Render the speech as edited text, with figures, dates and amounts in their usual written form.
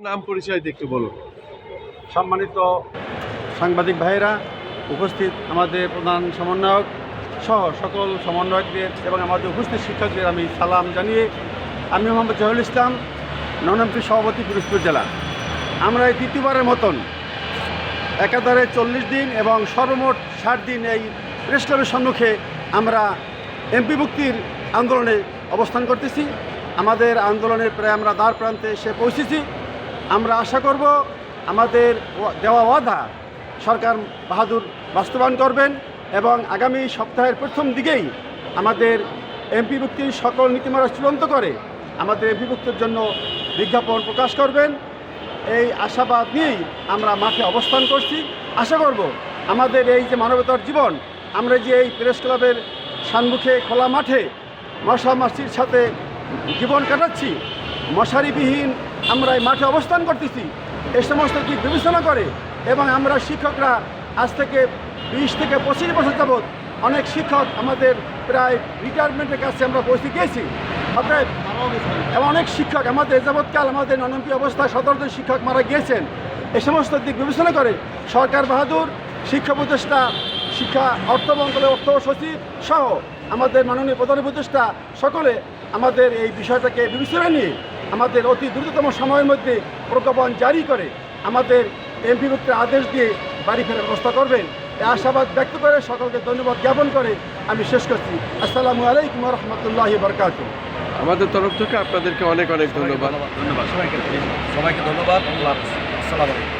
নাম পরিচয় একটু বলুন। সম্মানিত সাংবাদিক ভাইয়েরা, উপস্থিত আমাদের প্রধান সমন্বয়ক সহ সকল সমন্বয়কদের এবং আমাদের উপস্থিত শিক্ষকদের আমি সালাম জানিয়ে, আমি মোহাম্মদ জহুরুল ইসলাম, ননএমপি সভাপতি পিরোজপুর জেলা। আমরা এই তৃতীয়বারের মতন একাধারে 40 দিন এবং সর্বমোট 60 দিন এই প্রেস ক্লাবের সম্মুখে আমরা এমপি মুক্তির আন্দোলনে অবস্থান করতেছি। আমাদের আন্দোলনের প্রায় আমরা দ্বার প্রান্তে এসে পৌঁছেছি। আমরা আশা করব আমাদের দেওয়া ওয়াদা সরকার বাহাদুর বাস্তবায়ন করবেন এবং আগামী সপ্তাহের প্রথম দিকেই আমাদের এমপি মুক্তির সকল নীতিমালা চূড়ান্ত করে আমাদের এমপি মুক্তির জন্য বিজ্ঞাপন প্রকাশ করবেন। এই আশাবাদ নিয়েই আমরা মাঠে অবস্থান করছি। আশা করব আমাদের এই যে মানবতার জীবন, আমরা যে এই প্রেস ক্লাবের সম্মুখে খোলা মাঠে মশা মাছির সাথে জীবন কাটাচ্ছি, মশারিবিহীন আমরা এই মাঠে অবস্থান করতেছি, এই সমস্ত দিক বিবেচনা করে এবং আমরা শিক্ষকরা আজ থেকে 20 থেকে 25 বছর যাবৎ অনেক শিক্ষক আমাদের প্রায় রিটায়ারমেন্টের কাছে আমরা পৌঁছে গিয়েছি। অতএব এবং অনেক শিক্ষক আমাদের যাবৎকাল আমাদের ননএমপি অবস্থায় 17 জন শিক্ষক মারা গিয়েছেন। এই সমস্ত দিক বিবেচনা করে সরকার বাহাদুর, শিক্ষা উপদেষ্টা, শিক্ষা অর্থ মন্ত্রণালয়ের অর্থ সচিব সহ আমাদের মাননীয় প্রধান উপদেষ্টা সকলে আমাদের এই বিষয়টাকে বিবেচনা নিয়ে আমাদের অতি দ্রুততম সময়ের মধ্যে প্রজ্ঞাপন জারি করে আমাদের এমপি মুক্তির আদেশ দিয়ে বাড়ি ফেরার ব্যবস্থা করবেন। এই আশাবাদ ব্যক্ত করে সকলকে ধন্যবাদ জ্ঞাপন করে আমি শেষ করছি। আসসালামু আলাইকুম ওয়া রাহমাতুল্লাহি ওয়া বারাকাতুহু। আমাদের তরফ থেকে আপনাদেরকে অনেক অনেক ধন্যবাদ। সবাইকে ধন্যবাদ। আল্লাহ হাফেজ। আসসালামু আলাইকুম।